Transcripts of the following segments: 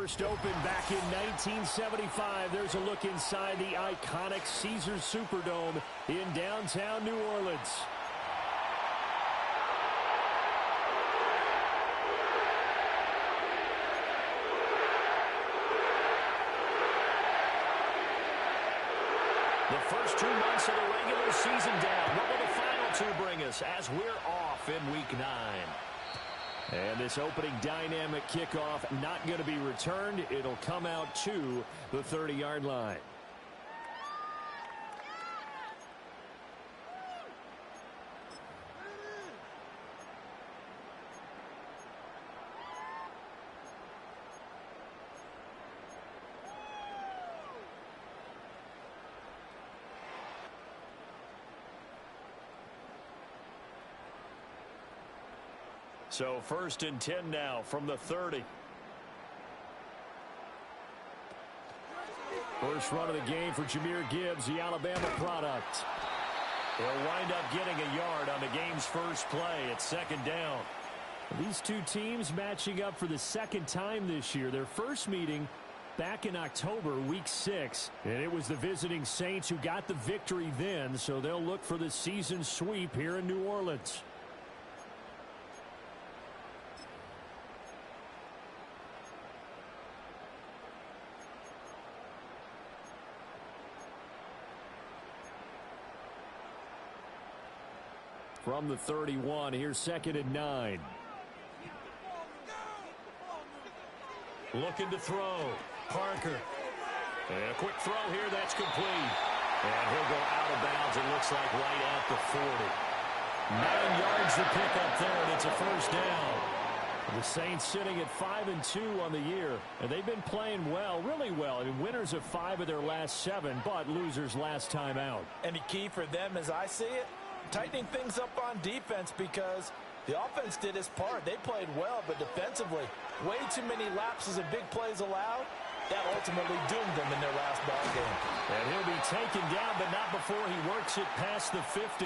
First opened back in 1975. There's a look inside the iconic Caesars Superdome in downtown New Orleans. The first 2 months of the regular season down. What will the final 2 bring us as we're off in Week 9? And this opening dynamic kickoff not going to be returned. It'll come out to the 30-yard line. So 1st and 10 now from the 30. First run of the game for Jahmyr Gibbs, the Alabama product. He'll wind up getting a yard on the game's first play. It's 2nd down. These 2 teams matching up for the 2nd time this year. Their first meeting back in October, Week 6. And it was the visiting Saints who got the victory then, so they'll look for the season sweep here in New Orleans. From the 31, here's 2nd and 9. Looking to throw. Parker. And a quick throw here, that's complete. And he'll go out of bounds, it looks like right at the 40. 9 yards to pick up there, and it's a first down. The Saints sitting at 5-2 on the year, and they've been playing well, really well. I mean, winners of 5 of their last 7, but losers last time out. And the key for them, as I see it, tightening things up on defense, because the offense did its part. They played well, but defensively, way too many lapses of big plays allowed. That ultimately doomed them in their last ball game. And he'll be taken down, but not before he works it past the 50.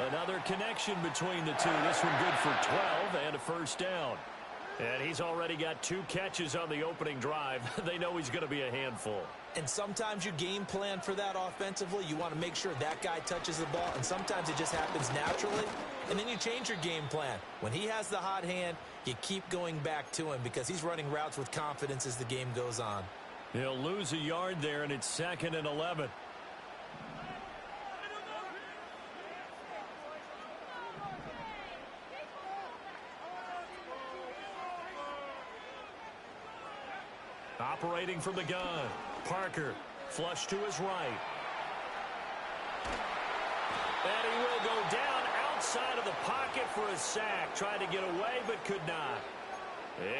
Another connection between the 2. This one good for 12 and a first down. And he's already got 2 catches on the opening drive. They know he's going to be a handful. And sometimes you game plan for that offensively. You want to make sure that guy touches the ball, and sometimes it just happens naturally. And then you change your game plan. When he has the hot hand, you keep going back to him because he's running routes with confidence as the game goes on. He'll lose a yard there, and it's 2nd and 11. Operating from the gun, Parker, flush to his right. And he will go down outside of the pocket for a sack. Tried to get away, but could not.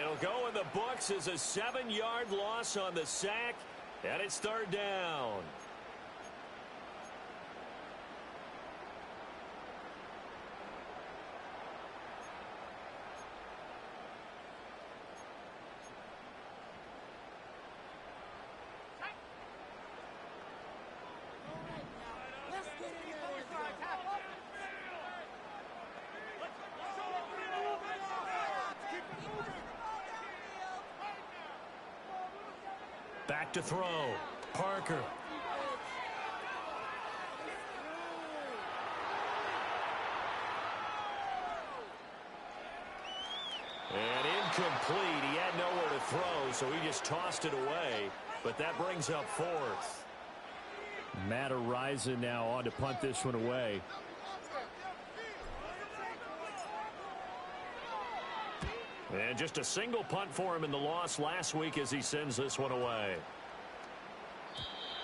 It'll go in the books as a 7-yard loss on the sack, and it's 3rd down. Back to throw. Parker. And incomplete. He had nowhere to throw, so he just tossed it away. But that brings up 4th. Matt Araiza now on to punt this one away. And just a single punt for him in the loss last week as he sends this one away.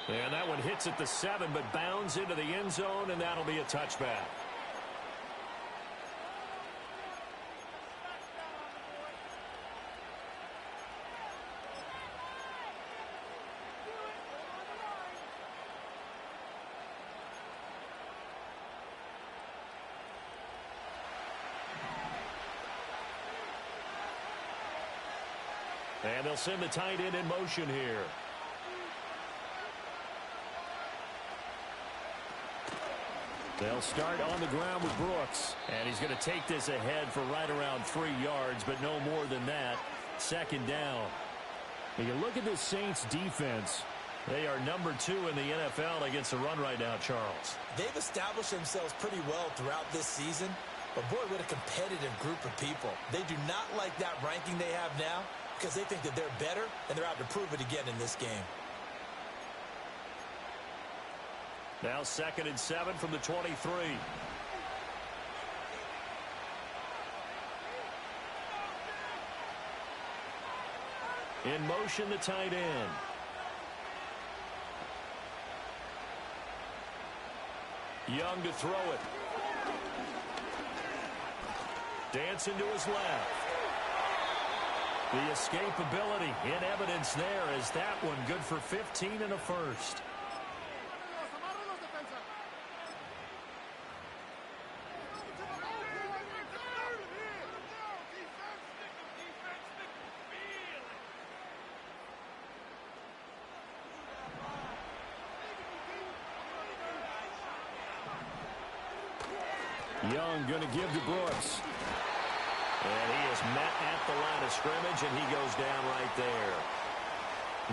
And that one hits at the 7, but bounds into the end zone, and that'll be a touchback. And they'll send the tight end in motion here. They'll start on the ground with Brooks. And he's going to take this ahead for right around 3 yards, but no more than that. 2nd down. You look at this Saints defense. They are number 2 in the NFL against the run right now, Charles. They've established themselves pretty well throughout this season. But, boy, what a competitive group of people. They do not like that ranking they have now because they think that they're better, and they're out to prove it again in this game. Now 2nd and 7 from the 23. In motion, the tight end. Young to throw it. Dancing to his left. The escapability in evidence there as that one good for 15 and a first. Young going to give to Brooks. And he is met at the line of scrimmage, and he goes down right there.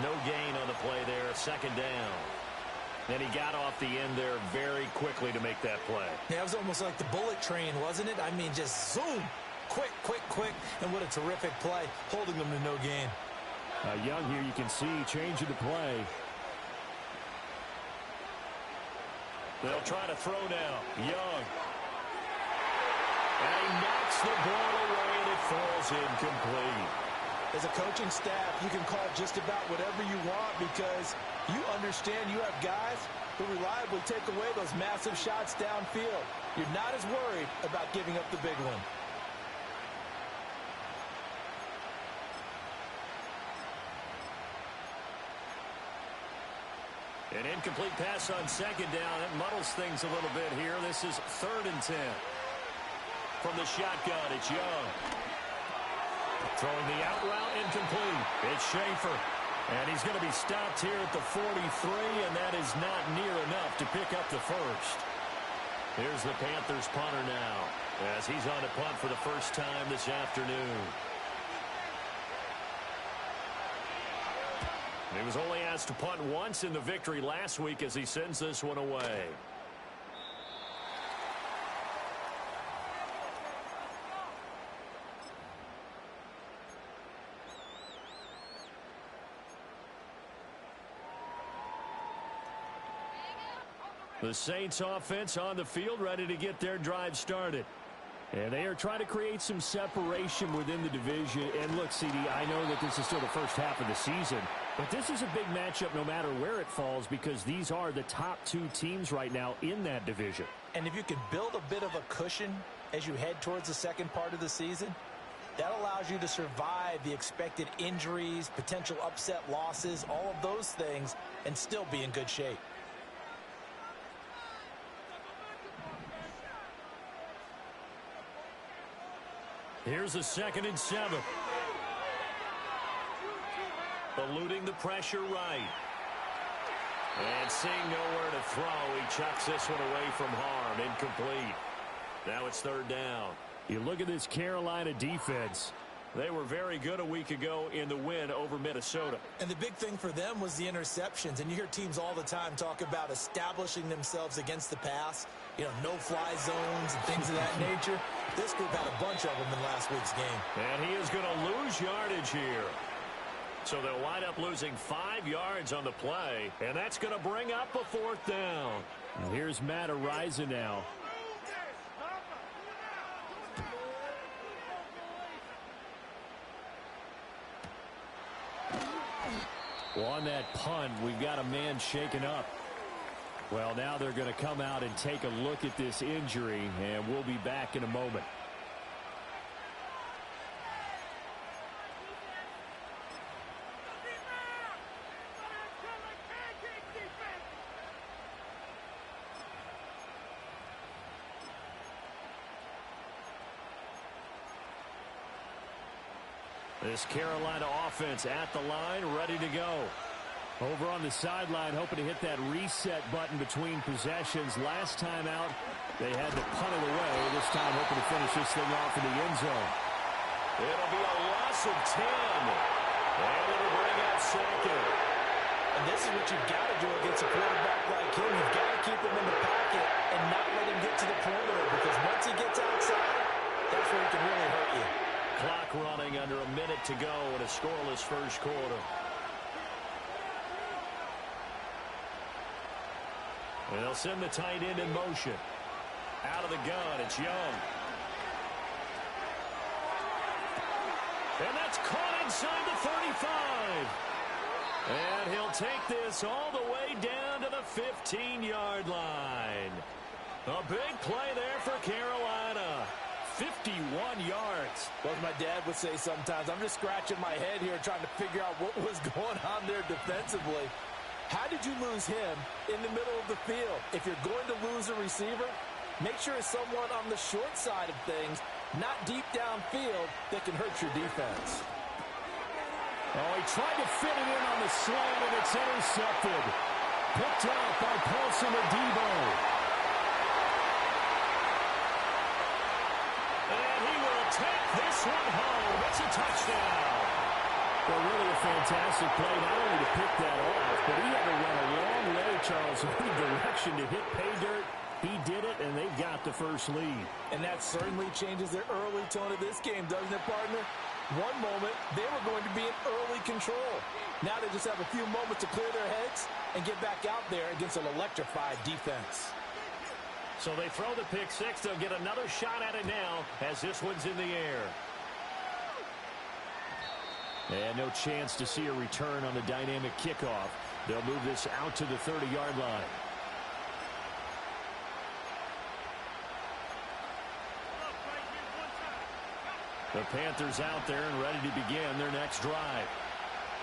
No gain on the play there, 2nd down. And he got off the end there very quickly to make that play. Yeah, it was almost like the bullet train, wasn't it? I mean, just zoom. Quick, quick, quick. And what a terrific play, holding them to no gain. Young here, you can see, changing the play. They'll try to throw now. Young. And he knocks the ball away, and it falls incomplete. As a coaching staff, you can call just about whatever you want because you understand you have guys who reliably take away those massive shots downfield. You're not as worried about giving up the big one. An incomplete pass on 2nd down. It muddles things a little bit here. This is 3rd and 10. From the shotgun, it's Young. Throwing the out route, incomplete. It's Schaefer. And he's going to be stopped here at the 43, and that is not near enough to pick up the first. Here's the Panthers punter now, as he's on to punt for the first time this afternoon. He was only asked to punt once in the victory last week as he sends this one away. The Saints offense on the field, ready to get their drive started. And they are trying to create some separation within the division. And look, CD, I know that this is still the first half of the season, but this is a big matchup no matter where it falls because these are the top 2 teams right now in that division. And if you can build a bit of a cushion as you head towards the second part of the season, that allows you to survive the expected injuries, potential upset losses, all of those things, and still be in good shape. Here's a 2nd and 7. Eluding the pressure right. And seeing nowhere to throw, he chucks this one away from harm. Incomplete. Now it's 3rd down. You look at this Carolina defense. They were very good a week ago in the win over Minnesota. And the big thing for them was the interceptions. And you hear teams all the time talk about establishing themselves against the pass. You know, no-fly zones and things of that nature. This group had a bunch of them in last week's game. And he is going to lose yardage here. So they'll wind up losing 5 yards on the play. And that's going to bring up a 4th down. And here's Matt Araiza now. Well, on that punt, we've got a man shaken up. Well, now they're going to come out and take a look at this injury, and we'll be back in a moment. This Carolina offense at the line, ready to go. Over on the sideline, hoping to hit that reset button between possessions. Last time out, they had to punt it away. This time, hoping to finish this thing off in the end zone. It'll be a loss of 10. And it'll bring up second. And this is what you've got to do against a quarterback like him. You've got to keep him in the pocket and not let him get to the perimeter, because once he gets outside, that's where he can really hurt you. Clock running, under a minute to go in a scoreless first quarter. And they'll send the tight end in motion. Out of the gun, it's Young. And that's caught inside the 35. And he'll take this all the way down to the 15-yard line. A big play there for Carolina. 51 yards. Well, as my dad would say sometimes, I'm just scratching my head here trying to figure out what was going on there defensively. How did you lose him in the middle of the field? If you're going to lose a receiver, make sure it's someone on the short side of things, not deep downfield, that can hurt your defense. Oh, he tried to fit it in on the slant, and it's intercepted. Picked up by Paulson Adebo. And he will take this one home. It's a touchdown. Well, really a fantastic play, not only to pick that off, but he had to run a long way, Charles, in any direction to hit pay dirt. He did it, and they've got the first lead. And that certainly changes the early tone of this game, doesn't it, partner? One moment, they were going to be in early control. Now they just have a few moments to clear their heads and get back out there against an electrified defense. So they throw the pick six. They'll get another shot at it now as this one's in the air. And no chance to see a return on the dynamic kickoff. They'll move this out to the 30-yard line. The Panthers out there and ready to begin their next drive.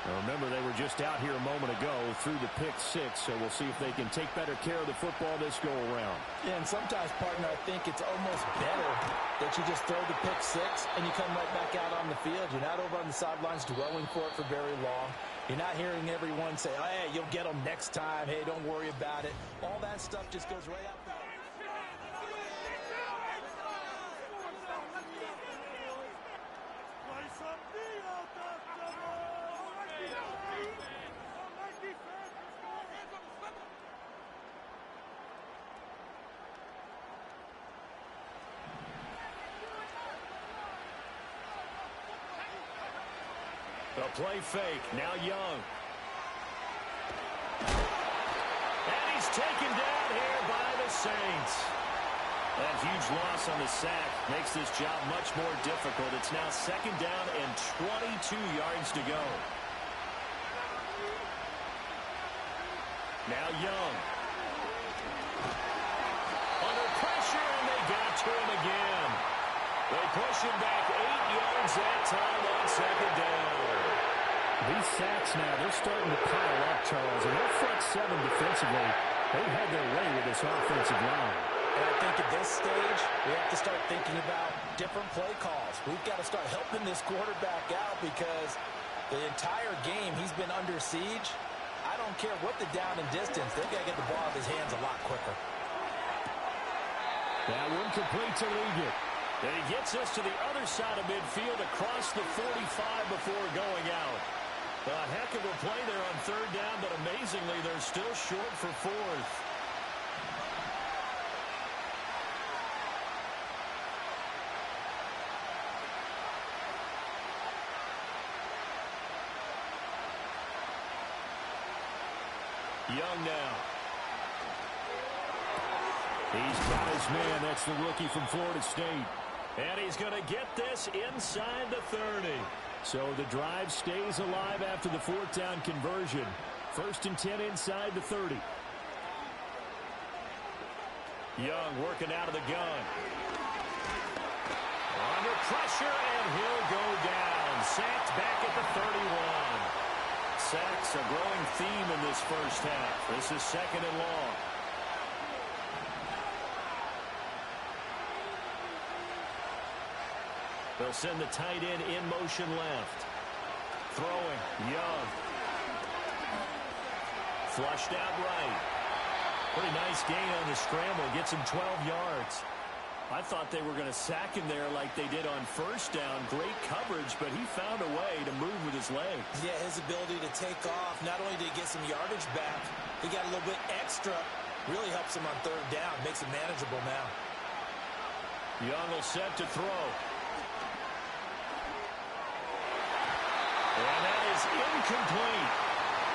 Now remember, they were just out here a moment ago through the pick six, so we'll see if they can take better care of the football this go-around. Yeah, and sometimes, partner, I think it's almost better that you just throw the pick six and you come right back out on the field. You're not over on the sidelines dwelling for it for very long. You're not hearing everyone say, oh, hey, you'll get them next time. Hey, don't worry about it. All that stuff just goes right out the door. The play fake. Now Young. And he's taken down here by the Saints. That huge loss on the sack makes this job much more difficult. It's now second down and 22 yards to go. Now Young. Under pressure, and they got to him again. They push him back 8 yards that time on second down. These sacks now, they're starting to pile up, Charles, and their front seven defensively, they've had their way with this offensive line. And I think at this stage, we have to start thinking about different play calls. We've got to start helping this quarterback out because the entire game he's been under siege. I don't care what the down and distance, they've got to get the ball out of his hands a lot quicker. That one complete to Ligon. And he gets us to the other side of midfield across the 45 before going out. A heck of a play there on third down, but amazingly, they're still short for fourth. Young now. He's got his man. That's the rookie from Florida State. And he's going to get this inside the 30. So the drive stays alive after the fourth down conversion. First and 10 inside the 30. Young working out of the gun. Under pressure, and he'll go down. Sacked back at the 31. Sacks a growing theme in this first half. This is second and long. They'll send the tight end in motion left. Throwing, Young. Flushed out right. Pretty nice gain on the scramble. Gets him 12 yards. I thought they were going to sack him there like they did on first down. Great coverage, but he found a way to move with his legs. Yeah, his ability to take off, not only did he get some yardage back, he got a little bit extra. Really helps him on third down, makes it manageable now. Young will set to throw. And that is incomplete.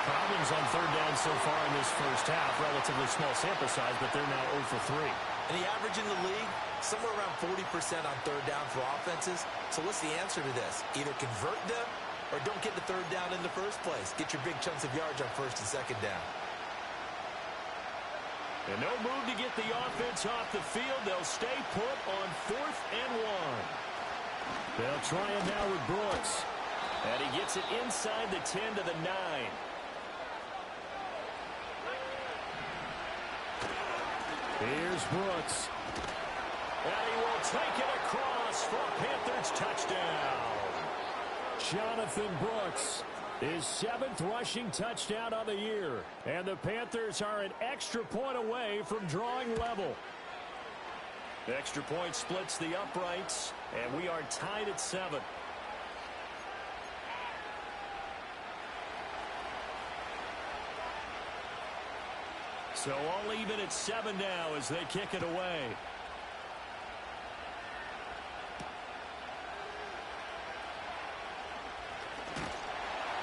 Problems on third down so far in this first half. Relatively small sample size, but they're now 0 for 3. And the average in the league, somewhere around 40% on third down for offenses. So what's the answer to this? Either convert them or don't get the third down in the first place. Get your big chunks of yards on first and second down. And no move to get the offense off the field. They'll stay put on 4th and 1. They'll try it now with Brooks. And he gets it inside the 10 to the 9. Here's Brooks. And he will take it across for a Panthers touchdown. Jonathan Brooks, his 7th rushing touchdown of the year. And the Panthers are an extra point away from drawing level. The extra point splits the uprights, and we are tied at 7. So all even at 7 now as they kick it away.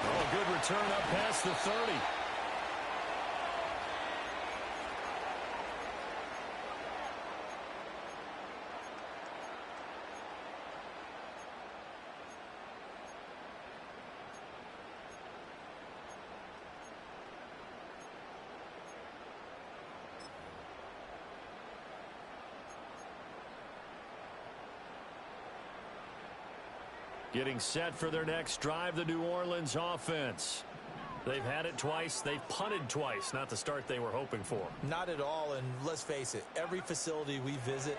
Oh, good return up past the 30. Getting set for their next drive, the New Orleans offense. They've had it twice. They've punted twice. Not the start they were hoping for. Not at all, and let's face it, every facility we visit,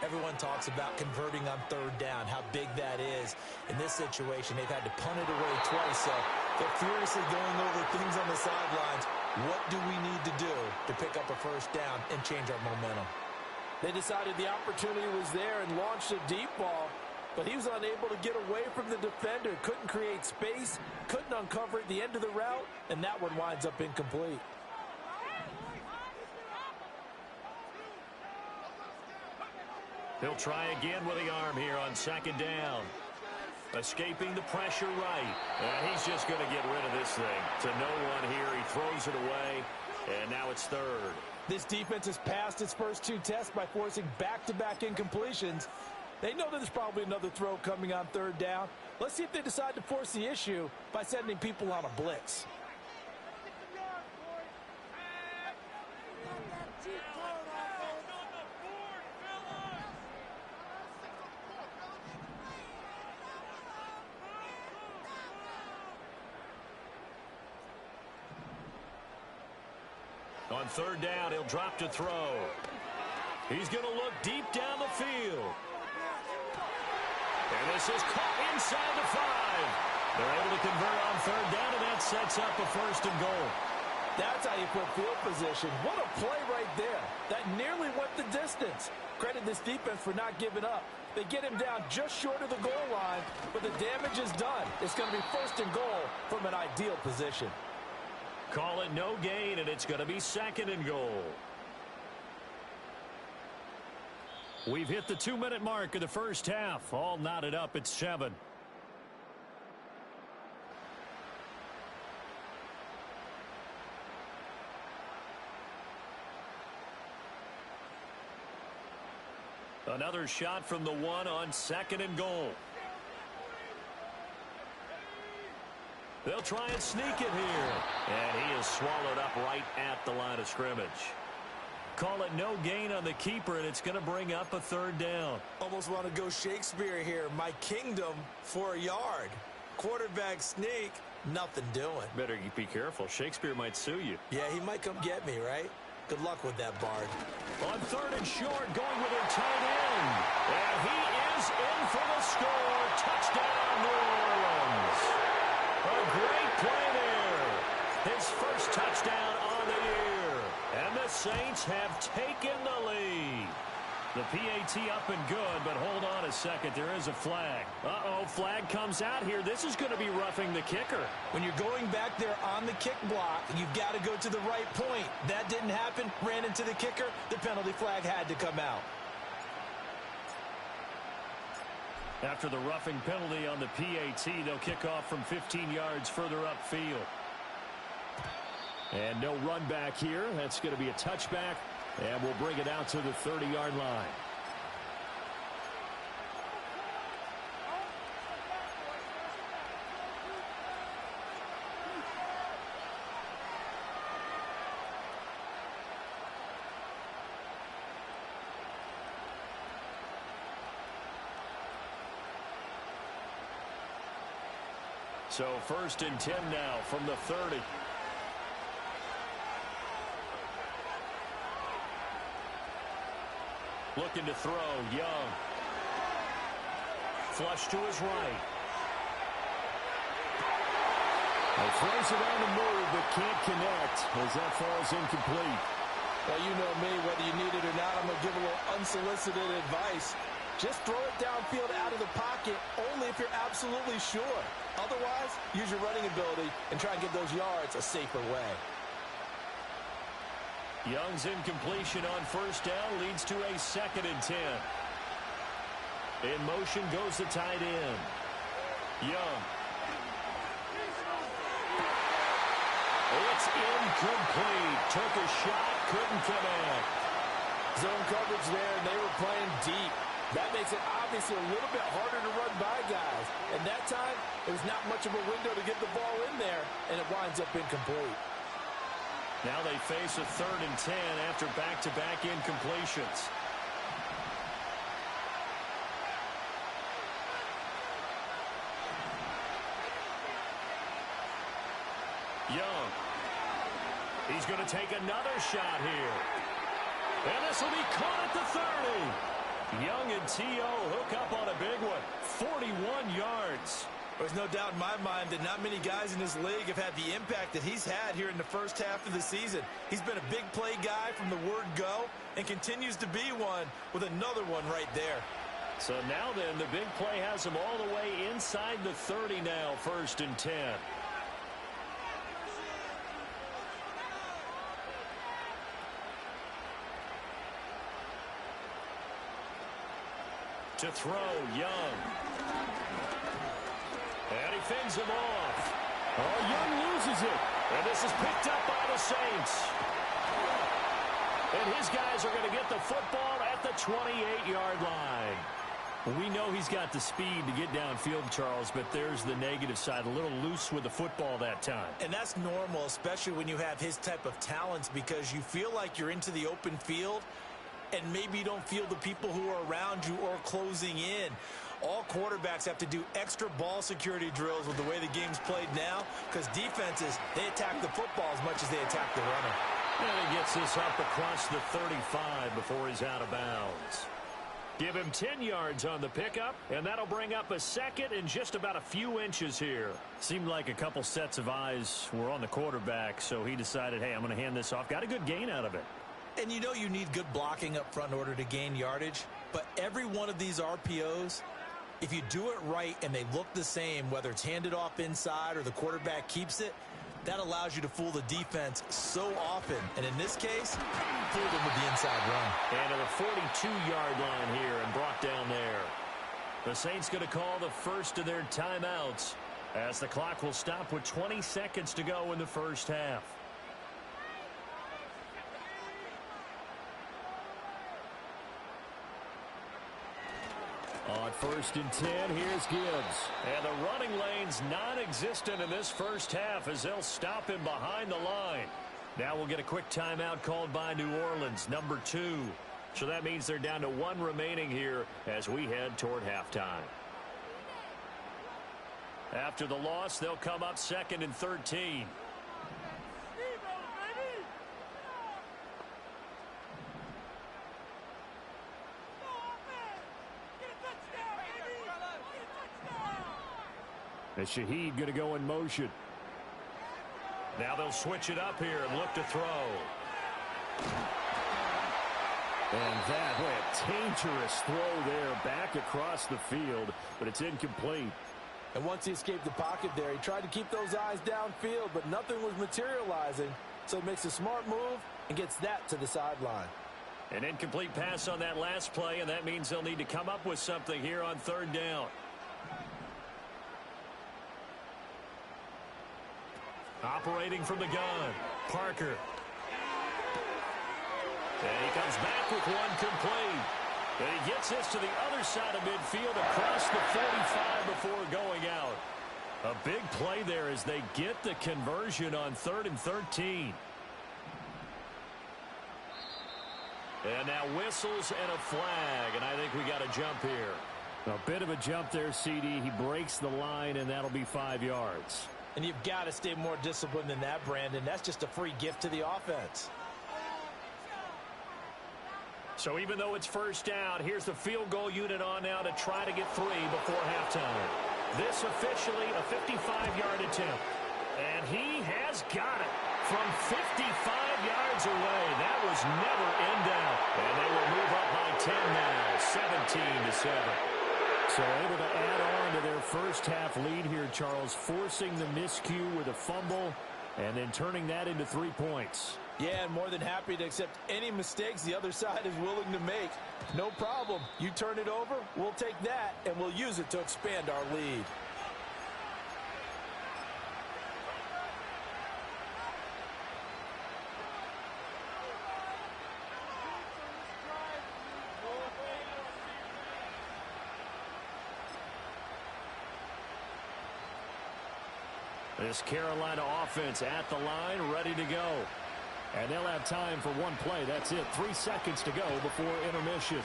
everyone talks about converting on third down, how big that is. In this situation, they've had to punt it away twice, so they're furiously going over things on the sidelines. What do we need to do to pick up a first down and change our momentum? They decided the opportunity was there and launched a deep ball. But he was unable to get away from the defender, couldn't create space, couldn't uncover at the end of the route, and that one winds up incomplete. He'll try again with the arm here on 2nd down. Escaping the pressure right. And he's just going to get rid of this thing. To no one here. He throws it away, and now it's 3rd. This defense has passed its first 2 tests by forcing back-to-back incompletions. They know that there's probably another throw coming on 3rd down. Let's see if they decide to force the issue by sending people on a blitz. On 3rd down, he'll drop to throw. He's going to look deep down the field. And this is caught inside the 5. They're able to convert on 3rd down, and that sets up a 1st and goal. That's how you put field position. What a play right there. That nearly went the distance. Credit this defense for not giving up. They get him down just short of the goal line, but the damage is done. It's going to be 1st and goal from an ideal position. Call it no gain, and it's going to be 2nd and goal. We've hit the 2-minute mark of the first half. All knotted up at 7. Another shot from the 1 on 2nd and goal. They'll try and sneak it here. And he is swallowed up right at the line of scrimmage. Call it no gain on the keeper, and it's going to bring up a 3rd down. Almost want to go Shakespeare here. My kingdom for a yard. Quarterback sneak, nothing doing. Better be careful. Shakespeare might sue you. Yeah, he might come get me, right? Good luck with that, Bard. On 3rd and short, going with their tight end. And he is in for the score. Touchdown, New Orleans. A great play there. His first touchdown on the year. And the Saints have taken the lead. The PAT up and good, but hold on a second. There is a flag. Uh-oh, flag comes out here. This is going to be roughing the kicker. When you're going back there on the kick block, you've got to go to the right point. That didn't happen. Ran into the kicker. The penalty flag had to come out. After the roughing penalty on the PAT, they'll kick off from 15 yards further upfield. And no run back here. That's going to be a touchback. And we'll bring it out to the 30-yard line. So 1st and 10 now from the 30. Looking to throw, Young. Flush to his right. He throws it on the move, but can't connect as that falls incomplete. Well, you know me, whether you need it or not, I'm going to give a little unsolicited advice. Just throw it downfield out of the pocket only if you're absolutely sure. Otherwise, use your running ability and try and get those yards a safer way. Young's incompletion on 1st down leads to a 2nd and 10. In motion goes the tight end. Young. It's incomplete. Took a shot, couldn't connect. Zone coverage there, and they were playing deep. That makes it obviously a little bit harder to run by guys. And that time, it was not much of a window to get the ball in there, and it winds up incomplete. Now they face a 3rd and 10 after back-to-back incompletions. Young. He's going to take another shot here. And this will be caught at the 30. Young and T.O. hook up on a big one. 41 yards. There's no doubt in my mind that not many guys in this league have had the impact that he's had here in the first half of the season. He's been a big play guy from the word go and continues to be one with another one right there. So now then, the big play has him all the way inside the 30 now, 1st and 10. To throw, Young. And he fends him off. Oh, Young loses it. And this is picked up by the Saints. And his guys are going to get the football at the 28-yard line. We know he's got the speed to get downfield, Charles, but there's the negative side. A little loose with the football that time. And that's normal, especially when you have his type of talents, because you feel like you're into the open field and maybe you don't feel the people who are around you or closing in. All quarterbacks have to do extra ball security drills with the way the game's played now, because defenses, they attack the football as much as they attack the runner. And he gets this up across the 35 before he's out of bounds. Give him 10 yards on the pickup, and that'll bring up a 2nd and just about a few inches here. Seemed like a couple sets of eyes were on the quarterback, so he decided, hey, I'm going to hand this off. Got a good gain out of it. And you know you need good blocking up front in order to gain yardage, but every one of these RPOs, if you do it right and they look the same, whether it's handed off inside or the quarterback keeps it, that allows you to fool the defense so often. And in this case, fool them with the inside run. And to the 42-yard line here and brought down there. The Saints going to call the first of their timeouts as the clock will stop with 20 seconds to go in the first half. On 1st and 10, here's Gibbs. And the running lane's non-existent in this first half as they'll him behind the line. Now we'll get a quick timeout called by New Orleans, number 2. So that means they're down to 1 remaining here as we head toward halftime. After the loss, they'll come up 2nd and 13. And Shaheed going to go in motion. Now they'll switch it up here and look to throw. And that went dangerous throw there back across the field, but it's incomplete. And once he escaped the pocket there, he tried to keep those eyes downfield, but nothing was materializing. So he makes a smart move and gets that to the sideline. An incomplete pass on that last play, and that means they'll need to come up with something here on third down. Operating from the gun, Parker. And he comes back with one complete. And he gets this to the other side of midfield across the 45 before going out. A big play there as they get the conversion on 3rd and 13. And now whistles and a flag, and I think we got a jump here. A bit of a jump there, CD. He breaks the line, and that'll be 5 yards. And you've got to stay more disciplined than that, Brandon. That's just a free gift to the offense. So even though it's first down, here's the field goal unit on now to try to get 3 before halftime. This officially a 55-yard attempt. And he has got it from 55 yards away. That was never in doubt. And they will move up by 10 now, 17-7. So able to add on to their first half lead here, Charles, forcing the miscue with a fumble and then turning that into 3 points. Yeah, and more than happy to accept any mistakes the other side is willing to make. No problem. You turn it over, we'll take that, and we'll use it to expand our lead. This Carolina offense at the line, ready to go. And they'll have time for one play. That's it. 3 seconds to go before intermission.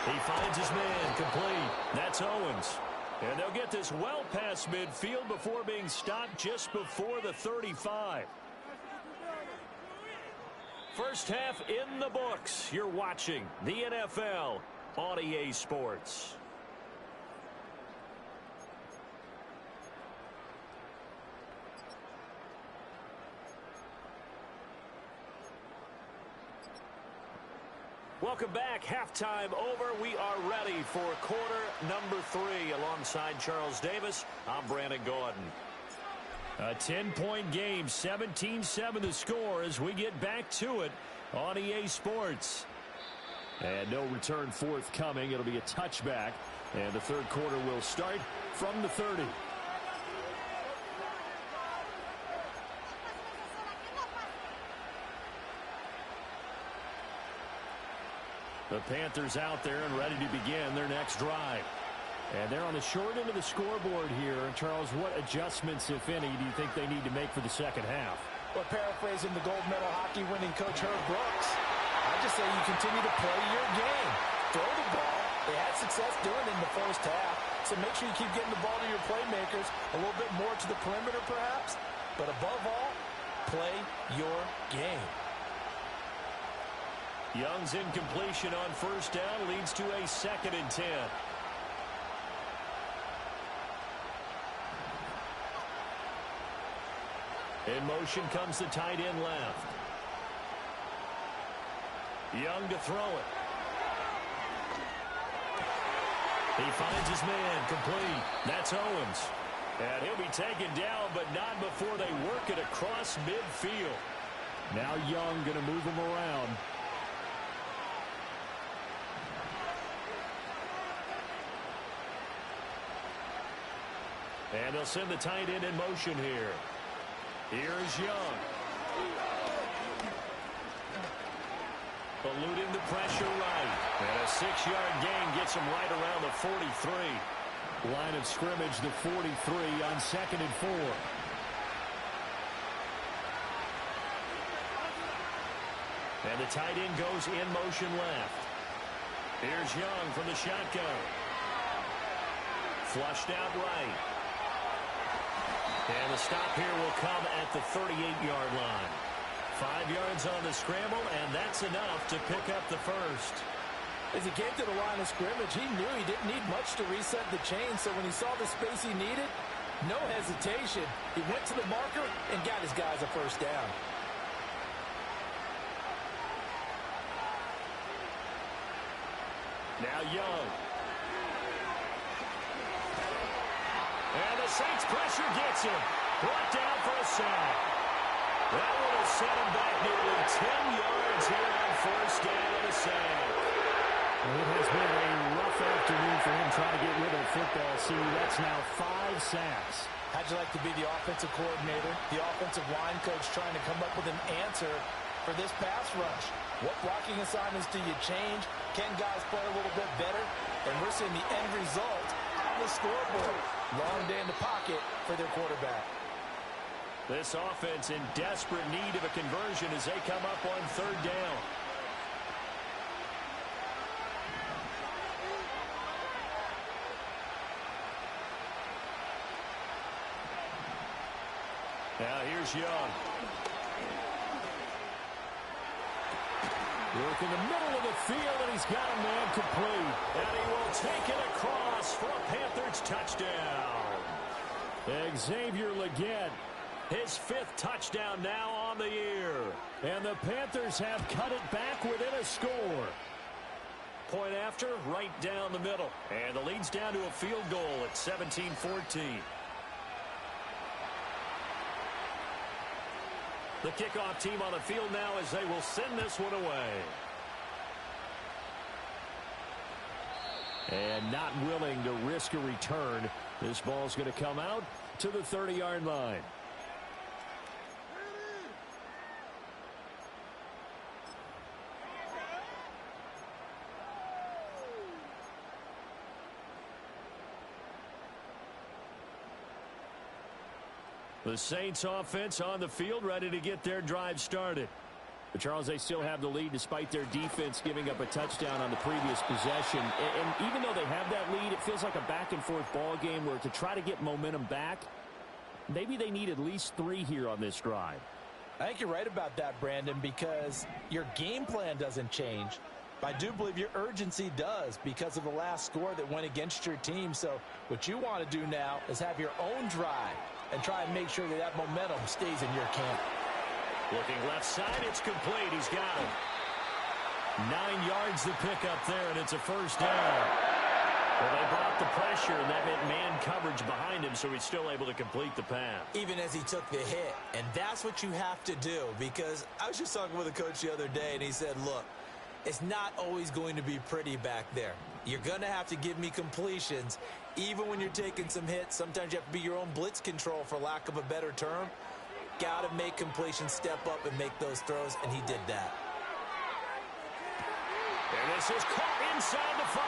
He finds his man complete. That's Owens. And they'll get this well past midfield before being stopped just before the 35. First half in the books. You're watching the NFL on EA Sports. Welcome back. Halftime over. We are ready for quarter number 3. Alongside Charles Davis, I'm Brandon Gaudin. A 10-point game, 17-7 the score as we get back to it on EA Sports. And no return forthcoming. It'll be a touchback. And the third quarter will start from the 30. The Panthers out there and ready to begin their next drive. And they're on the short end of the scoreboard here. Charles, what adjustments, if any, do you think they need to make for the second half? Well, paraphrasing the gold medal hockey winning coach Herb Brooks, I just say you continue to play your game. Throw the ball. They had success doing it in the first half. So make sure you keep getting the ball to your playmakers, a little bit more to the perimeter perhaps. But above all, play your game. Young's incompletion on first down leads to a 2nd and 10. In motion comes the tight end left. Young to throw it. He finds his man complete. That's Owens. And he'll be taken down, but not before they work it across midfield. Now Young going to move him around. And they'll send the tight end in motion here. Here's Young. Eluding the pressure right. And a 6-yard gain gets him right around the 43. Line of scrimmage, the 43 on 2nd and 4. And the tight end goes in motion left. Here's Young from the shotgun. Flushed out right. And the stop here will come at the 38-yard line. 5 yards on the scramble, and that's enough to pick up the first. As he came to the line of scrimmage, he knew he didn't need much to reset the chain, so when he saw the space he needed, no hesitation. He went to the marker and got his guys a first down. Now Young. And the Saints pressure gets him. Brought down for a sack. That would have sent him back nearly 10 yards here on first down and a sack. Well, it has been a rough afternoon for him trying to get rid of the football. See, that's now 5 sacks. How'd you like to be the offensive coordinator, the offensive line coach trying to come up with an answer for this pass rush? What blocking assignments do you change? Can guys play a little bit better? And we're seeing the end result on the scoreboard. Long day in the pocket for their quarterback. This offense in desperate need of a conversion as they come up on third down. Now here's Young. Work in the middle of the field, and he's got a man complete. And he will take it across for a Panthers touchdown. Xavier Legette, his 5th touchdown now on the year. And the Panthers have cut it back within a score. Point after, right down the middle. And the lead's down to a field goal at 17-14. The kickoff team on the field now as they will send this one away. And not willing to risk a return. This ball's going to come out to the 30-yard line. The Saints offense on the field ready to get their drive started. But Charles, they still have the lead despite their defense giving up a touchdown on the previous possession. And even though they have that lead, it feels like a back-and-forth ball game where to try to get momentum back, maybe they need at least 3 here on this drive. I think you're right about that, Brandon, because your game plan doesn't change. I do believe your urgency does because of the last score that went against your team. So what you want to do now is have your own drive and try and make sure that that momentum stays in your camp. Looking left side, it's complete. He's got it. 9 yards to pick up there, and it's a first down. Well, they brought the pressure, and that meant man coverage behind him, so he's still able to complete the pass. Even as he took the hit. And that's what you have to do, because I was just talking with a coach the other day, and he said, look, it's not always going to be pretty back there. You're going to have to give me completions. Even when you're taking some hits, sometimes you have to be your own blitz control, for lack of a better term. Got to make completions, step up, and make those throws, and he did that. And this is caught inside the 5.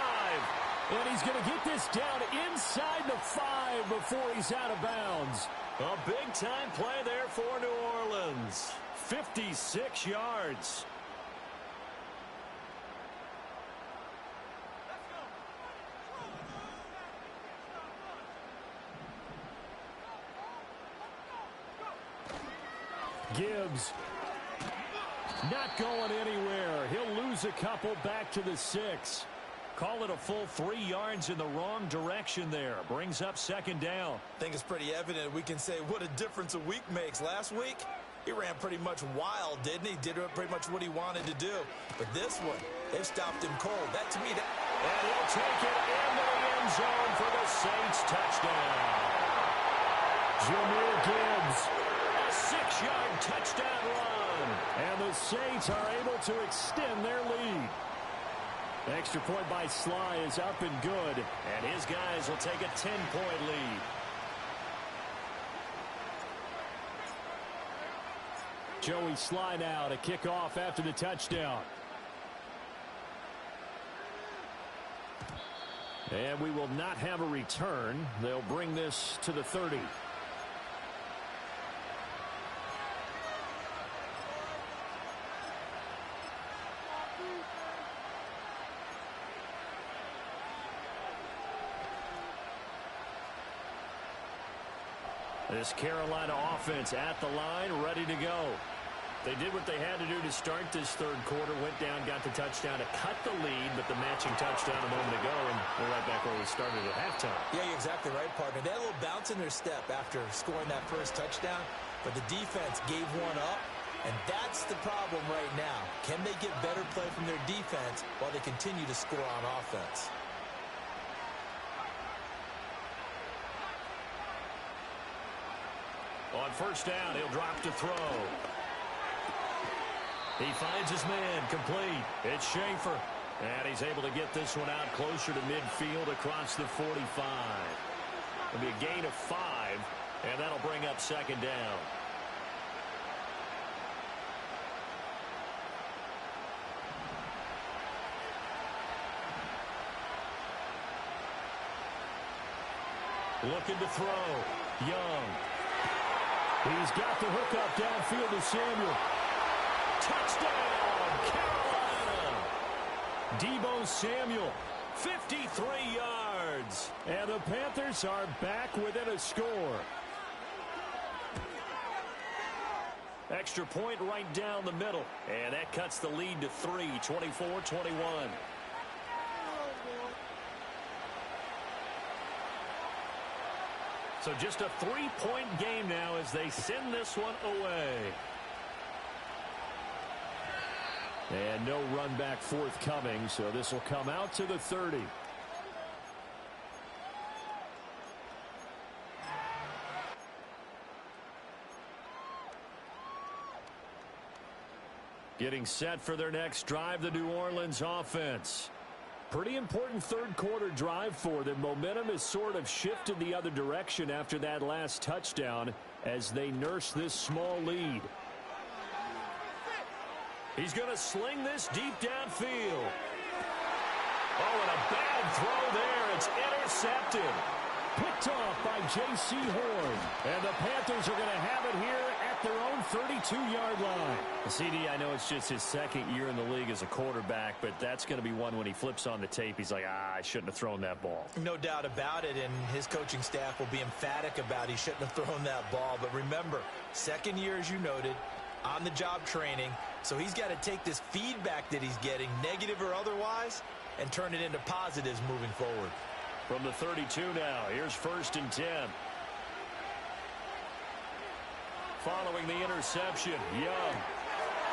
And he's going to get this down inside the 5 before he's out of bounds. A big-time play there for New Orleans. 56 yards. Gibbs not going anywhere. He'll lose a couple back to the 6. Call it a full 3 yards in the wrong direction there. Brings up second down. I think it's pretty evident we can say what a difference a week makes. Last week, he ran pretty much wild, didn't he? Did pretty much what he wanted to do. But this one, they've stopped him cold. That, to me, that... And he'll take it into the end zone for the Saints touchdown. Jahmyr Gibbs. A 6-yard touchdown run. And the Saints are able to extend their lead. Extra point by Sly is up and good. And his guys will take a 10-point lead. Joey Sly now to kick off after the touchdown. And we will not have a return. They'll bring this to the 30. This Carolina offense at the line, ready to go. They did what they had to do to start this third quarter, went down, got the touchdown to cut the lead, but the matching touchdown a moment ago, and we're right back where we started at halftime. Yeah, you're exactly right, partner. They had a little bounce in their step after scoring that first touchdown, but the defense gave one up, And that's the problem right now. Can they get better play from their defense while they continue to score on offense? On first down, he'll drop to throw. He finds his man, complete. It's Schaefer. And he's able to get this one out closer to midfield across the 45. It'll be a gain of 5, and that'll bring up second down. Looking to throw. Young. He's got the hook up downfield to Samuel. Touchdown, Carolina! Deebo Samuel, 53 yards. And the Panthers are back within a score. Extra point right down the middle. And that cuts the lead to 3, 24-21. So just a 3-point game now as they send this one away. And no run back forthcoming, so this will come out to the 30. Getting set for their next drive, the New Orleans offense. Pretty important third quarter drive for them. Momentum has sort of shifted the other direction after that last touchdown as they nurse this small lead. He's going to sling this deep downfield. Oh, and a bad throw there. It's intercepted. Picked off by J.C. Horn. And the Panthers are going to have it here at their own 32-yard line. CD, I know it's just his second year in the league as a quarterback, but that's going to be one when he flips on the tape. He's like, I shouldn't have thrown that ball. No doubt about it, and his coaching staff will be emphatic about he shouldn't have thrown that ball. But remember, second year, as you noted, on-the-job training. So he's got to take this feedback that he's getting, negative or otherwise, and turn it into positives moving forward. From the 32 now, here's 1st and 10. Following the interception, Young.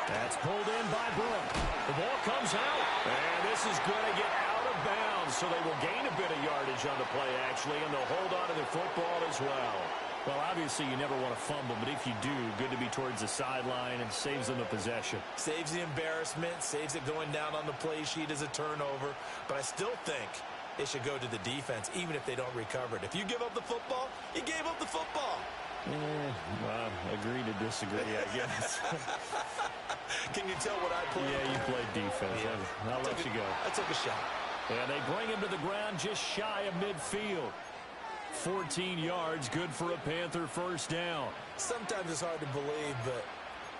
That's pulled in by Brook. The ball comes out, and this is going to get out of bounds, so they will gain a bit of yardage on the play, actually, and they'll hold on to the football as well. Well, obviously, you never want to fumble, but if you do, good to be towards the sideline and saves them the possession. Saves the embarrassment, saves it going down on the play sheet as a turnover, but I still think it should go to the defense, even if they don't recover it. If you give up the football, you gave up the football. Agree to disagree, I guess. Can you tell what I played? Yeah, you played defense. Yeah. I'll let you go. I took a shot. And they bring him to the ground just shy of midfield. 14 yards, good for a Panther first down. Sometimes it's hard to believe, but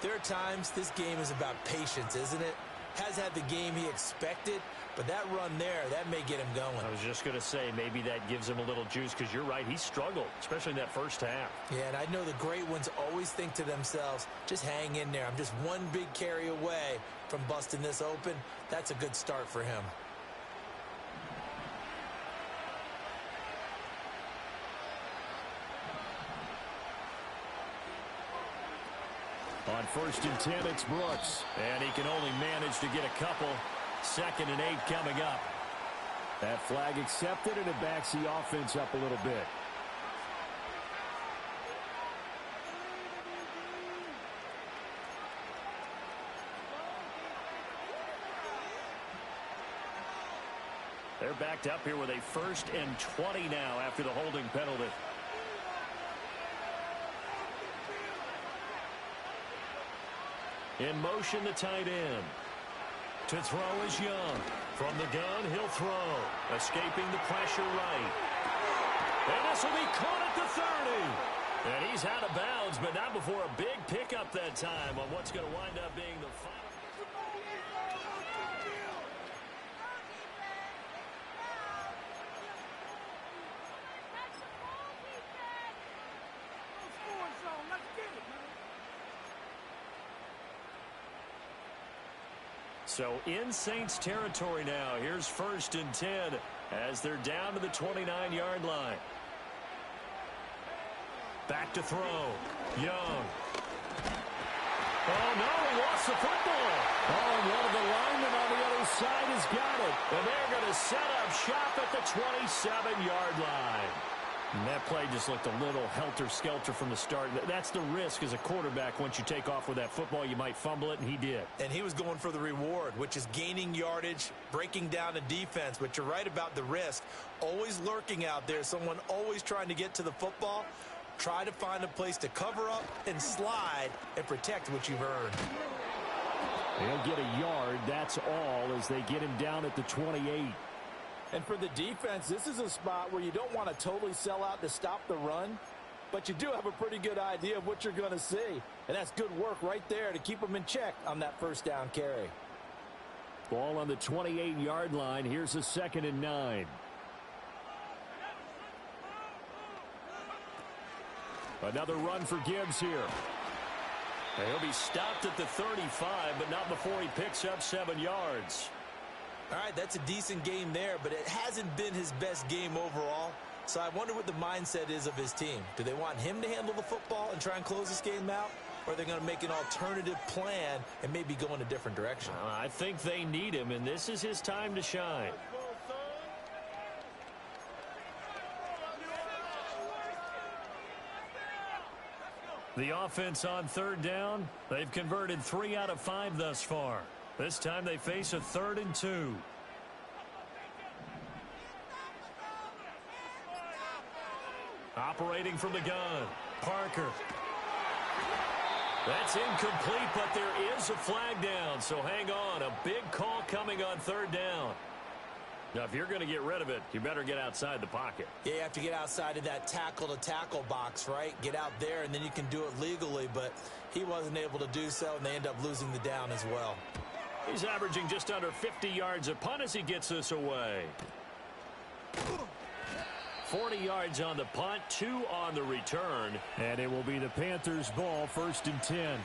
there are times this game is about patience, isn't it? Has had the game he expected, but that run there, that may get him going. I was just going to say, maybe that gives him a little juice, because you're right, he struggled, especially in that first half. Yeah, and I know the great ones always think to themselves, just hang in there. I'm just one big carry away from busting this open. That's a good start for him. On 1st and 10, it's Brooks. And he can only manage to get a couple. 2nd and 8 coming up. That flag accepted, and it backs the offense up a little bit. They're backed up here with a 1st and 20 now after the holding penalty. In motion, the tight end. To throw is Young. From the gun, he'll throw. Escaping the pressure right. And this will be caught at the 30. And he's out of bounds, but not before a big pickup that time on what's going to wind up being the final. So in Saints territory now. Here's 1st and 10 as they're down to the 29-yard line. Back to throw. Young. Oh, no, he lost the football. Oh, and one of the linemen on the other side has got it. And they're going to set up shop at the 27-yard line. And that play just looked a little helter-skelter from the start. That's the risk as a quarterback. Once you take off with that football, you might fumble it, and he did. And he was going for the reward, which is gaining yardage, breaking down a defense. But you're right about the risk. Always lurking out there, someone always trying to get to the football. Try to find a place to cover up and slide and protect what you've earned. They'll get a yard, that's all, as they get him down at the 28. And for the defense, this is a spot where you don't want to totally sell out to stop the run, but you do have a pretty good idea of what you're going to see. And that's good work right there to keep them in check on that first down carry. Ball on the 28-yard line. Here's a 2nd and 9. Another run for Gibbs here. He'll be stopped at the 35, but not before he picks up 7 yards. All right, that's a decent game there, but it hasn't been his best game overall. So I wonder what the mindset is of his team. Do they want him to handle the football and try and close this game out? Or are they going to make an alternative plan and maybe go in a different direction? I think they need him, and this is his time to shine. The offense on 3rd down. They've converted 3 out of 5 thus far. This time they face a 3rd and 2. Operating from the gun, Parker. That's incomplete, but there is a flag down, so hang on. A big call coming on 3rd down. Now, if you're going to get rid of it, you better get outside the pocket. Yeah, you have to get outside of that tackle-to-tackle box, right? Get out there, and then you can do it legally, but he wasn't able to do so, and they end up losing the down as well. He's averaging just under 50 yards a punt as he gets this away. 40 yards on the punt, 2 on the return. And it will be the Panthers' ball, 1st and 10.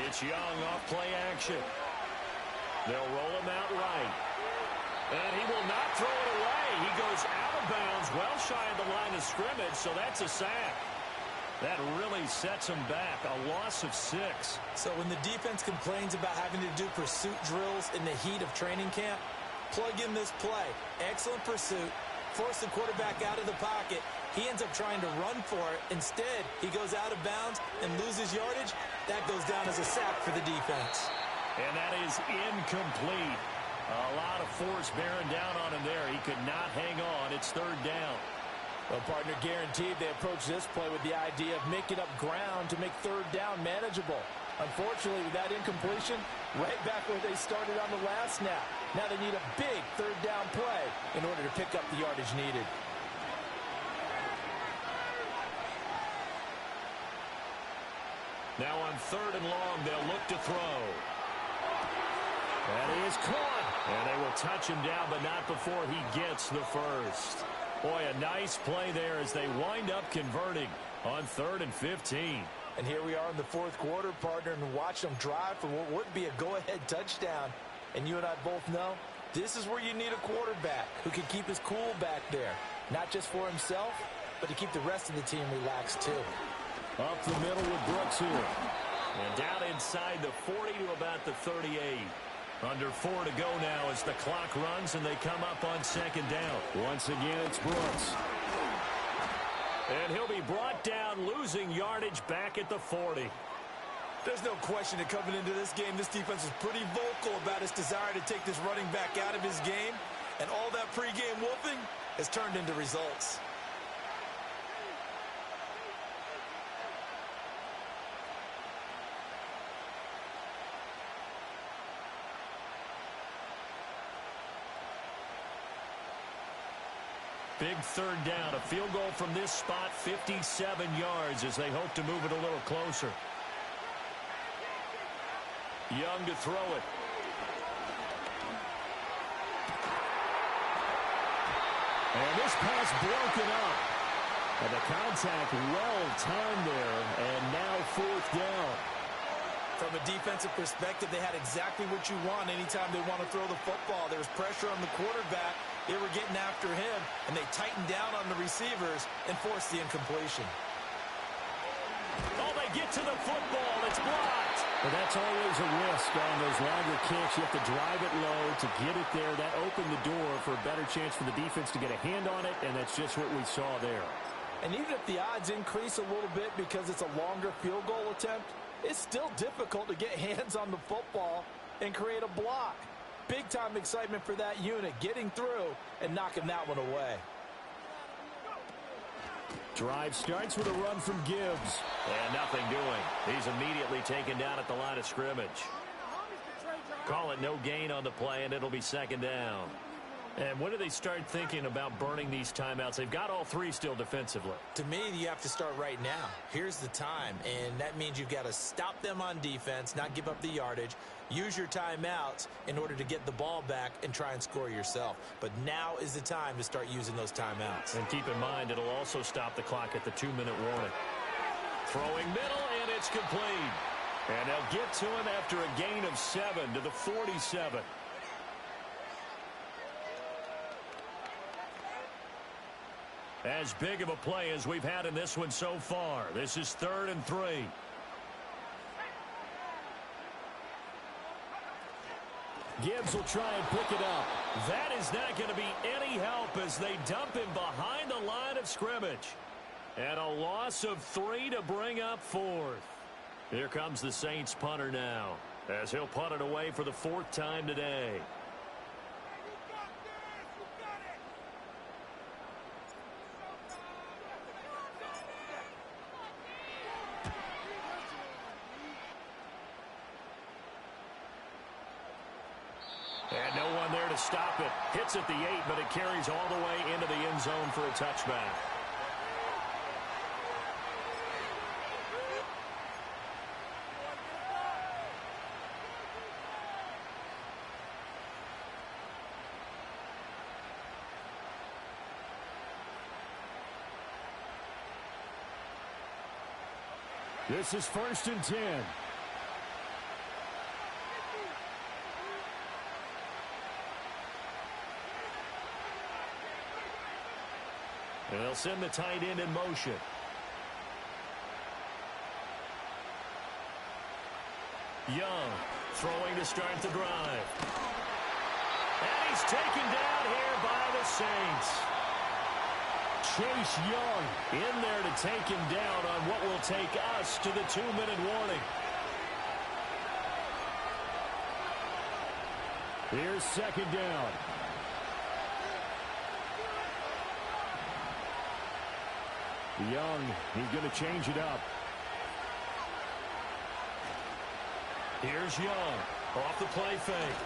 It's Young off play action. They'll roll him out right. And he will not throw it away. He goes out of bounds, well shy of the line of scrimmage, so that's a sack. That really sets him back. A loss of 6. So when the defense complains about having to do pursuit drills in the heat of training camp, plug in this play. Excellent pursuit. Force the quarterback out of the pocket. He ends up trying to run for it. Instead, he goes out of bounds and loses yardage. That goes down as a sack for the defense. And that is incomplete. A lot of force bearing down on him there. He could not hang on. It's 3rd down. Well, partner, guaranteed they approach this play with the idea of making up ground to make 3rd down manageable. Unfortunately, with that incompletion, right back where they started on the last snap. Now they need a big 3rd down play in order to pick up the yardage needed. Now on 3rd and long, they'll look to throw. That is caught. And they will touch him down, but not before he gets the first. Boy, a nice play there as they wind up converting on 3rd and 15. And here we are in the 4th quarter, partner, and watch them drive for what would be a go-ahead touchdown. And you and I both know this is where you need a quarterback who can keep his cool back there. Not just for himself, but to keep the rest of the team relaxed too. Up the middle with Brooks here. And down inside the 40 to about the 38. Under 4 to go now as the clock runs and they come up on 2nd down. Once again, it's Brooks. And he'll be brought down, losing yardage back at the 40. There's no question that coming into this game, this defense is pretty vocal about its desire to take this running back out of his game. And all that pregame whooping has turned into results. Big 3rd down. A field goal from this spot, 57 yards as they hope to move it a little closer. Young to throw it. And this pass broken up. And the contact well timed there, and now fourth down. From a defensive perspective, they had exactly what you want anytime they want to throw the football. There was pressure on the quarterback. They were getting after him, and they tightened down on the receivers and forced the incompletion. Oh, they get to the football. It's blocked. Well, that's always a risk on those longer kicks. You have to drive it low to get it there. That opened the door for a better chance for the defense to get a hand on it, and that's just what we saw there. And even if the odds increase a little bit because it's a longer field goal attempt, it's still difficult to get hands on the football and create a block. Big-time excitement for that unit, getting through and knocking that one away. Drive starts with a run from Gibbs. And nothing doing. He's immediately taken down at the line of scrimmage. Call it no gain on the play, and it'll be second down. And when do they start thinking about burning these timeouts? They've got all three still defensively. To me, you have to start right now. Here's the time, and that means you've got to stop them on defense, not give up the yardage, use your timeouts in order to get the ball back and try and score yourself. But now is the time to start using those timeouts. And keep in mind, it'll also stop the clock at the 2-minute warning. Throwing middle, and it's complete. And they'll get to him after a gain of 7 to the 47. As big of a play as we've had in this one so far. This is 3rd and 3. Gibbs will try and pick it up. That is not going to be any help as they dump him behind the line of scrimmage. And a loss of 3 to bring up 4th. Here comes the Saints punter now, as he'll punt it away for the 4th time today. And no one there to stop it. Hits at the 8, but it carries all the way into the end zone for a touchback. This is 1st and 10. And they'll send the tight end in motion. Young throwing to start the drive. And he's taken down here by the Saints. Chase Young in there to take him down on what will take us to the 2-minute warning. Here's 2nd down. Young, he's going to change it up. Here's Young, off the play fake.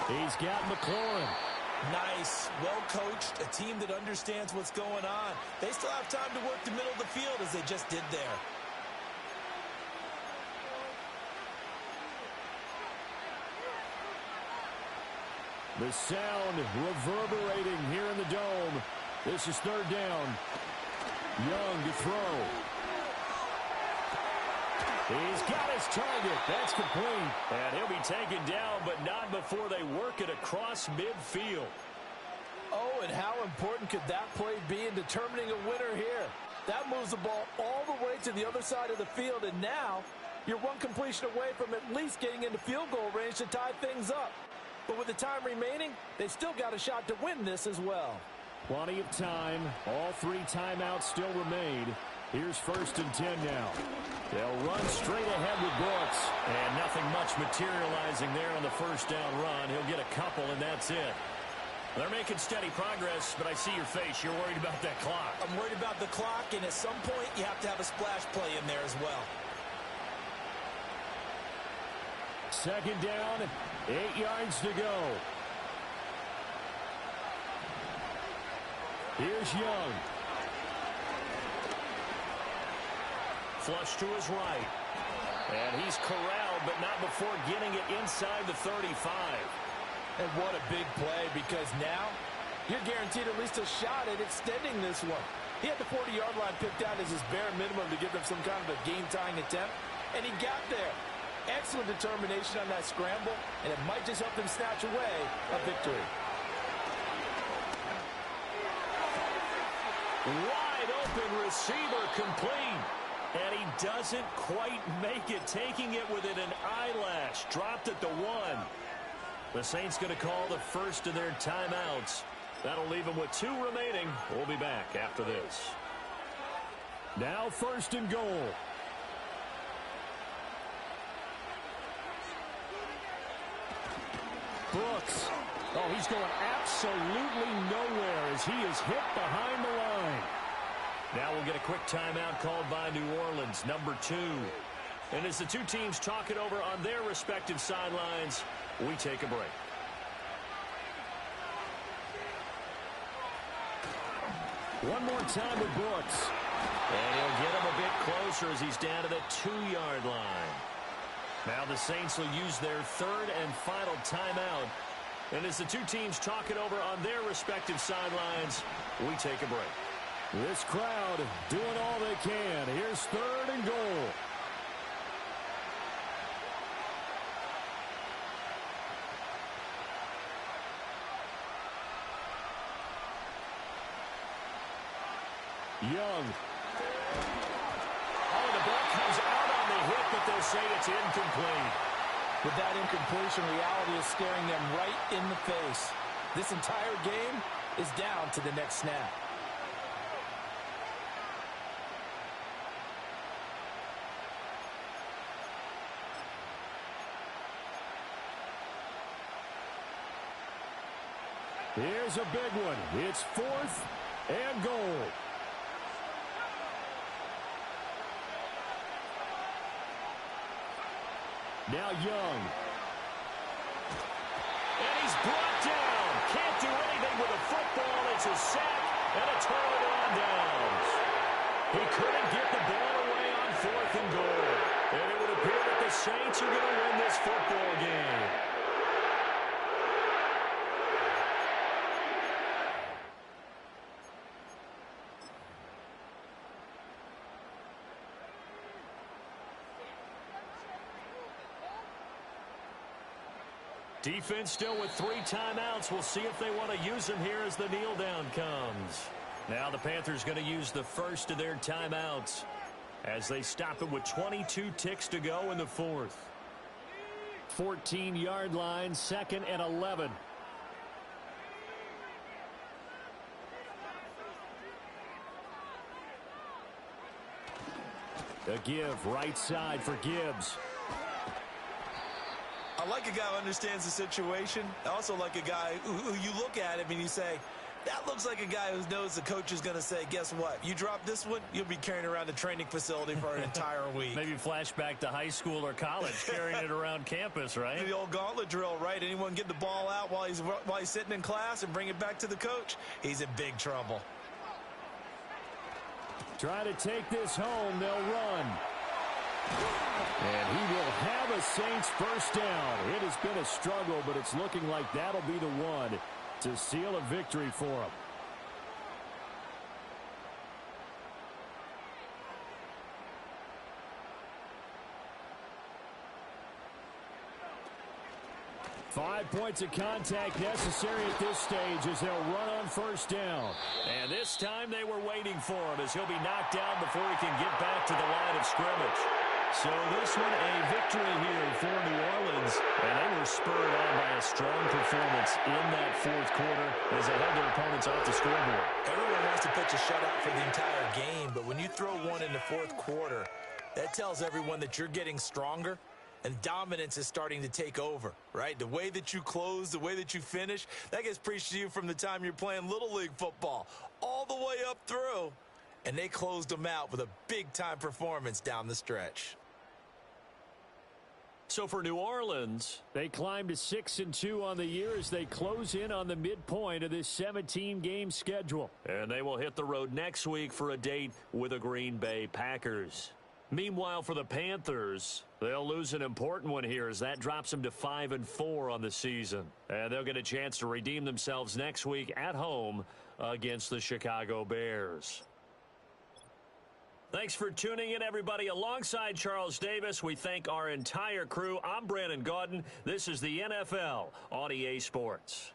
He's got McLaurin. Nice, well-coached, a team that understands what's going on. They still have time to work the middle of the field as they just did there. The sound reverberating here in the dome. This is 3rd down. Young to throw. He's got his target. That's complete. And he'll be taken down, but not before they work it across midfield. Oh, and how important could that play be in determining a winner here? That moves the ball all the way to the other side of the field, and now you're one completion away from at least getting into field goal range to tie things up. But with the time remaining, they've still got a shot to win this as well. Plenty of time. All 3 timeouts still remain. Here's 1st and 10 now. They'll run straight ahead with Brooks. And nothing much materializing there on the 1st down run. He'll get a couple, and that's it. They're making steady progress, but I see your face. You're worried about that clock. I'm worried about the clock, and at some point, you have to have a splash play in there as well. 2nd down, 8 yards to go. Here's Young. Flush to his right. And he's corralled, but not before getting it inside the 35. And what a big play, because now you're guaranteed at least a shot at extending this one. He had the 40-yard line picked out as his bare minimum to give them some kind of a game-tying attempt, and he got there. Excellent determination on that scramble, and it might just help them snatch away a victory. Wide open receiver complete. And he doesn't quite make it, taking it within an eyelash. Dropped at the 1. The Saints going to call the first of their timeouts. That'll leave them with 2 remaining. We'll be back after this. Now 1st and goal. Brooks. Oh, he's going absolutely nowhere as he is hit behind the line. Now we'll get a quick timeout called by New Orleans, number 2. And as the two teams talk it over on their respective sidelines, we take a break. One more time with Brooks. And he'll get him a bit closer as he's down to the 2-yard line. Now the Saints will use their 3rd and final timeout. And as the two teams talk it over on their respective sidelines, we take a break. This crowd doing all they can. Here's 3rd and goal. Young. Oh, the ball comes out on the hit, but they'll say it's incomplete. With that incompletion, reality is staring them right in the face. This entire game is down to the next snap. Here's a big one. It's 4th and goal. Now Young. And he's brought down. Can't do anything with a football. It's a sack and a turnover on downs. He couldn't get the ball away on 4th and goal. And it would appear that the Saints are going to win this football game. Defense still with 3 timeouts. We'll see if they want to use them here as the kneel down comes. Now the Panthers going to use the first of their timeouts as they stop it with 22 ticks to go in the 4th. 14-yard line, 2nd and 11. A give right side for Gibbs. I like a guy who understands the situation. I also like a guy who you look at him and you say, that looks like a guy who knows the coach is going to say, guess what? You drop this one, you'll be carrying around the training facility for an entire week. Maybe flashback to high school or college, carrying it around campus, right? The old gauntlet drill, right? Anyone get the ball out while he's sitting in class and bring it back to the coach, he's in big trouble. Try to take this home. They'll run. And he will have a Saints first down. It has been a struggle, but it's looking like that'll be the one to seal a victory for him. Five points of contact necessary at this stage as they'll run on first down. And this time they were waiting for him as he'll be knocked down before he can get back to the line of scrimmage. So this one a victory here for New Orleans. And they were spurred on by a strong performance in that 4th quarter as they had their opponents off the scoreboard. Everyone wants to pitch a shutout for the entire game, but when you throw one in the 4th quarter, that tells everyone that you're getting stronger. And dominance is starting to take over, right? The way that you close, the way that you finish, that gets preached to you from the time you're playing Little League football all the way up through. And they closed them out with a big-time performance down the stretch. So for New Orleans, they climb to 6-2 on the year as they close in on the midpoint of this 17-game schedule. And they will hit the road next week for a date with the Green Bay Packers. Meanwhile, for the Panthers, they'll lose an important one here as that drops them to 5-4 on the season. And they'll get a chance to redeem themselves next week at home against the Chicago Bears. Thanks for tuning in, everybody. Alongside Charles Davis, we thank our entire crew. I'm Brandon Gaudin. This is the NFL on EA Sports.